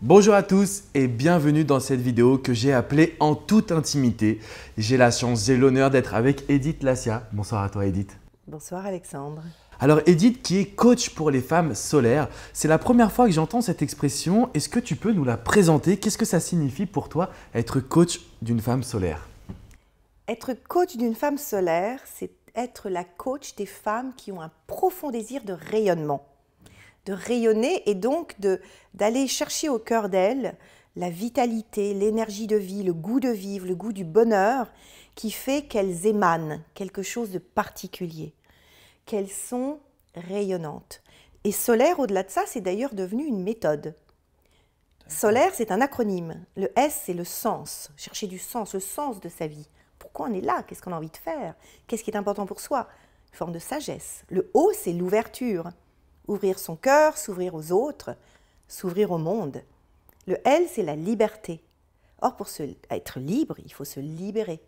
Bonjour à tous et bienvenue dans cette vidéo que j'ai appelée En toute intimité. J'ai la chance, j'ai l'honneur d'être avec Edith Lassia. Bonsoir à toi Edith. Bonsoir Alexandre. Alors Edith qui est coach pour les femmes solaires, c'est la première fois que j'entends cette expression. Est-ce que tu peux nous la présenter? Qu'est-ce que ça signifie pour toi être coach d'une femme solaire? Être coach d'une femme solaire, c'est être la coach des femmes qui ont un profond désir de rayonnement. De rayonner et donc d'aller chercher au cœur d'elles la vitalité, l'énergie de vie, le goût de vivre, le goût du bonheur qui fait qu'elles émanent quelque chose de particulier, qu'elles sont rayonnantes. Et solaire, au-delà de ça, c'est d'ailleurs devenu une méthode. Solaire, c'est un acronyme. Le S, c'est le sens, chercher du sens, le sens de sa vie. Pourquoi on est là? Qu'est-ce qu'on a envie de faire? Qu'est-ce qui est important pour soi? Une forme de sagesse. Le O, c'est l'ouverture. Ouvrir son cœur, s'ouvrir aux autres, s'ouvrir au monde. Le L, c'est la liberté. Or, pour être libre, il faut se libérer.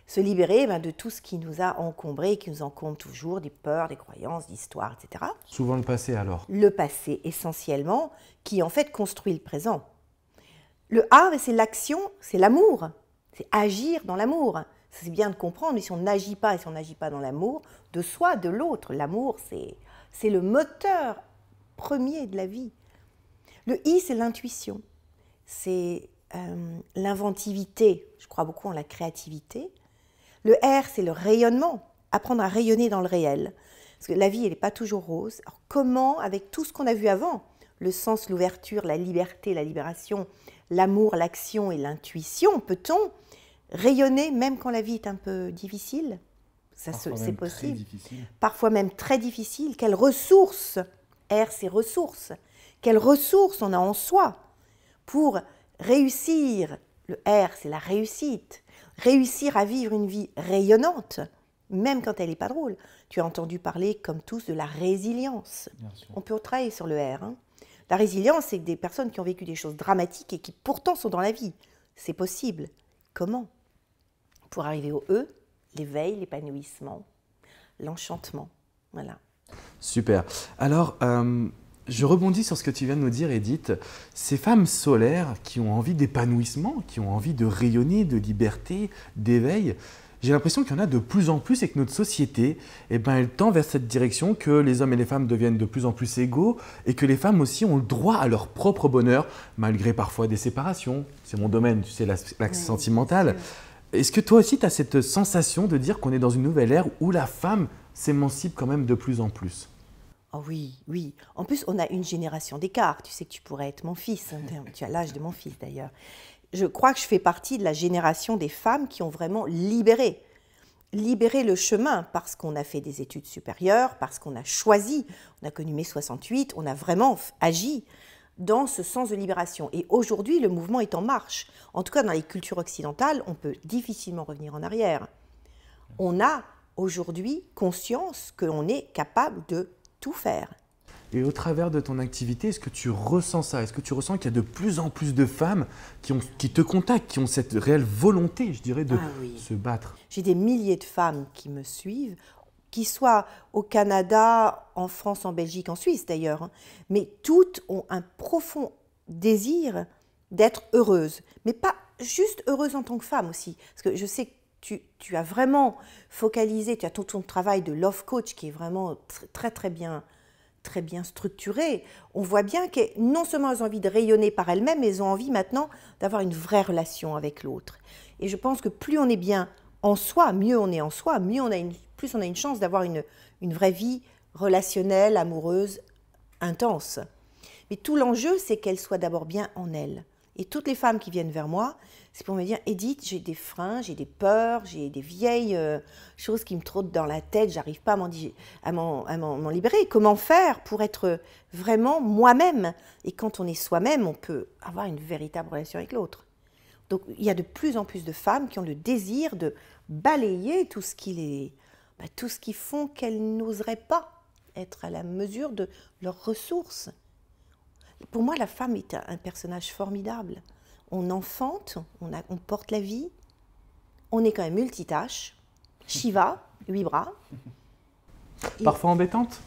Se libérer de tout ce qui nous a encombrés, qui nous encombre toujours, des peurs, des croyances, d'histoires, etc. Souvent le passé alors. Le passé, essentiellement, qui en fait construit le présent. Le A, c'est l'action, c'est l'amour. C'est agir dans l'amour. C'est bien de comprendre, mais si on n'agit pas, et si on n'agit pas dans l'amour, de soi, de l'autre, l'amour, c'est le moteur premier de la vie. Le I, c'est l'intuition. C'est l'inventivité. Je crois beaucoup en la créativité. Le R, c'est le rayonnement. Apprendre à rayonner dans le réel. Parce que la vie, elle n'est pas toujours rose. Alors comment, avec tout ce qu'on a vu avant, le sens, l'ouverture, la liberté, la libération, l'amour, l'action et l'intuition, peut-on rayonner même quand la vie est un peu difficile? Ça, c'est possible. Parfois même très difficile. Quelles ressources, R c'est ressources, quelles ressources on a en soi pour réussir? Le R c'est la réussite. Réussir à vivre une vie rayonnante, même quand elle n'est pas drôle. Tu as entendu parler, comme tous, de la résilience. On peut travailler sur le R. La résilience, c'est des personnes qui ont vécu des choses dramatiques et qui pourtant sont dans la vie. C'est possible. Comment? Pour arriver au E, l'éveil, l'épanouissement, l'enchantement. Voilà. Super. Alors, je rebondis sur ce que tu viens de nous dire, Edith. Ces femmes solaires qui ont envie d'épanouissement, qui ont envie de rayonner, de liberté, d'éveil, j'ai l'impression qu'il y en a de plus en plus et que notre société, elle tend vers cette direction, que les hommes et les femmes deviennent de plus en plus égaux et que les femmes aussi ont le droit à leur propre bonheur, malgré parfois des séparations. C'est mon domaine, tu sais, l'axe sentimental. Est-ce que toi aussi, tu as cette sensation de dire qu'on est dans une nouvelle ère où la femme s'émancipe quand même de plus en plus? Oh oui, oui. En plus, on a une génération d'écart. Tu sais que tu pourrais être mon fils. Tu as l'âge de mon fils d'ailleurs. Je crois que je fais partie de la génération des femmes qui ont vraiment libéré le chemin parce qu'on a fait des études supérieures, parce qu'on a choisi, on a connu mai 68, on a vraiment agi dans ce sens de libération. Et aujourd'hui, le mouvement est en marche. En tout cas, dans les cultures occidentales, on peut difficilement revenir en arrière. On a aujourd'hui conscience qu'on est capable de tout faire. Et au travers de ton activité, est-ce que tu ressens ça? Est-ce que tu ressens qu'il y a de plus en plus de femmes qui te contactent, qui ont cette réelle volonté, je dirais, de se battre? J'ai des milliers de femmes qui me suivent, qui soient au Canada, en France, en Belgique, en Suisse d'ailleurs, mais toutes ont un profond désir d'être heureuses, mais pas juste heureuses en tant que femme aussi, parce que je sais que tu as vraiment focalisé, tu as tout ton travail de love coach qui est vraiment très bien structuré. On voit bien que non seulement elles ont envie de rayonner par elles-mêmes, mais elles ont envie maintenant d'avoir une vraie relation avec l'autre. Et je pense que plus on est bien en soi, mieux on est en soi, plus on a une chance d'avoir une vraie vie relationnelle, amoureuse, intense. Mais tout l'enjeu, c'est qu'elles soient d'abord bien en elles. Et toutes les femmes qui viennent vers moi, c'est pour me dire, Edith, j'ai des freins, j'ai des peurs, j'ai des vieilles choses qui me trottent dans la tête, j'arrive pas à m'en libérer. Comment faire pour être vraiment moi-même? Et quand on est soi-même, on peut avoir une véritable relation avec l'autre. Donc il y a de plus en plus de femmes qui ont le désir de balayer tout ce qui font qu'elles n'oseraient pas être à la mesure de leurs ressources. Pour moi, la femme est un personnage formidable. On enfante, on porte la vie, on est quand même multitâche. Shiva, 8 bras. Parfois embêtante?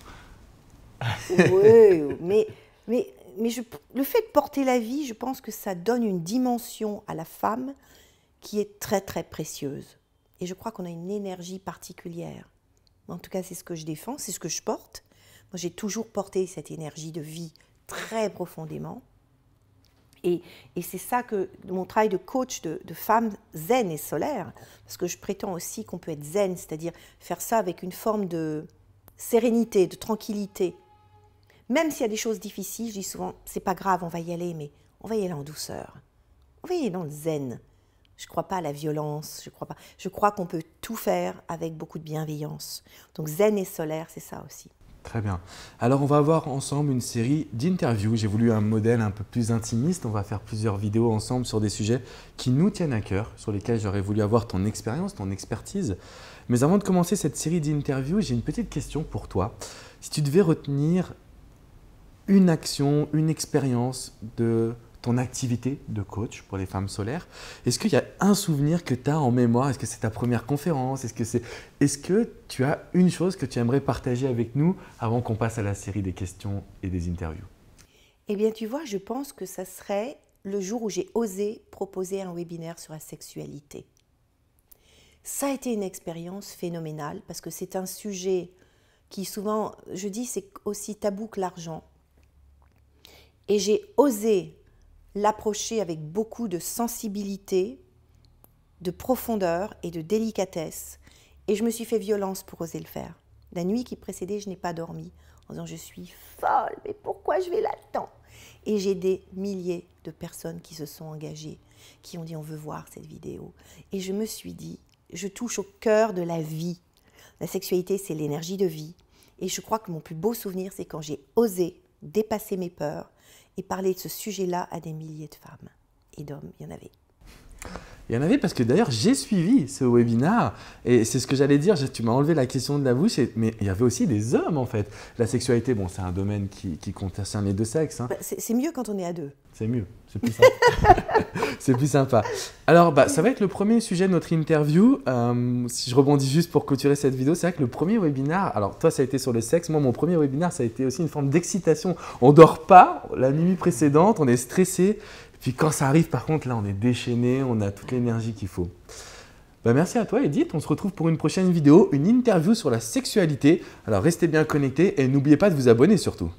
Oui, mais le fait de porter la vie, je pense que ça donne une dimension à la femme qui est très très précieuse. Et je crois qu'on a une énergie particulière. En tout cas, c'est ce que je défends, c'est ce que je porte. Moi, j'ai toujours porté cette énergie de vie très profondément. Et c'est ça que mon travail de coach de femmes zen et solaires, parce que je prétends aussi qu'on peut être zen, c'est-à-dire faire ça avec une forme de sérénité, de tranquillité. Même s'il y a des choses difficiles, je dis souvent, c'est pas grave, on va y aller, mais on va y aller en douceur. On va y aller dans le zen. Je ne crois pas à la violence, je crois qu'on peut tout faire avec beaucoup de bienveillance. Donc zen et solaire, c'est ça aussi. Très bien. Alors, on va voir ensemble une série d'interviews. J'ai voulu un modèle un peu plus intimiste. On va faire plusieurs vidéos ensemble sur des sujets qui nous tiennent à cœur, sur lesquels j'aurais voulu avoir ton expérience, ton expertise. Mais avant de commencer cette série d'interviews, j'ai une petite question pour toi. Si tu devais retenir une action, une expérience de ton activité de coach pour les femmes solaires, est-ce qu'il y a un souvenir que tu as en mémoire? Est-ce que c'est ta première conférence? Est-ce que tu as une chose que tu aimerais partager avec nous avant qu'on passe à la série des questions et des interviews? Eh bien, tu vois, je pense que ça serait le jour où j'ai osé proposer un webinaire sur la sexualité. Ça a été une expérience phénoménale parce que c'est un sujet qui souvent, je dis, c'est aussi tabou que l'argent. Et j'ai osé l'approcher avec beaucoup de sensibilité, de profondeur et de délicatesse. Et je me suis fait violence pour oser le faire. La nuit qui précédait, je n'ai pas dormi en disant « je suis folle, mais pourquoi je vais là-dedans ?» Et j'ai des milliers de personnes qui se sont engagées, qui ont dit « on veut voir cette vidéo ». Et je me suis dit « je touche au cœur de la vie ». La sexualité, c'est l'énergie de vie. Et je crois que mon plus beau souvenir, c'est quand j'ai osé dépasser mes peurs et parler de ce sujet-là à des milliers de femmes et d'hommes. Il y en avait. Il y en avait parce que d'ailleurs, j'ai suivi ce webinaire et c'est ce que j'allais dire, tu m'as enlevé la question de la bouche, mais il y avait aussi des hommes en fait. La sexualité, bon, c'est un domaine qui concerne les deux sexes. Hein. Bah, c'est mieux quand on est à deux. C'est mieux, c'est plus sympa. C'est plus sympa. Alors, ça va être le premier sujet de notre interview. Si je rebondis juste pour clôturer cette vidéo, c'est vrai que le premier webinaire, alors toi ça a été sur le sexe, moi mon premier webinaire ça a été aussi une forme d'excitation. On ne dort pas la nuit précédente, on est stressé. Puis quand ça arrive, par contre, là, on est déchaîné, on a toute l'énergie qu'il faut. Merci à toi, Edith. On se retrouve pour une prochaine vidéo, une interview sur la sexualité. Alors, restez bien connectés et n'oubliez pas de vous abonner surtout.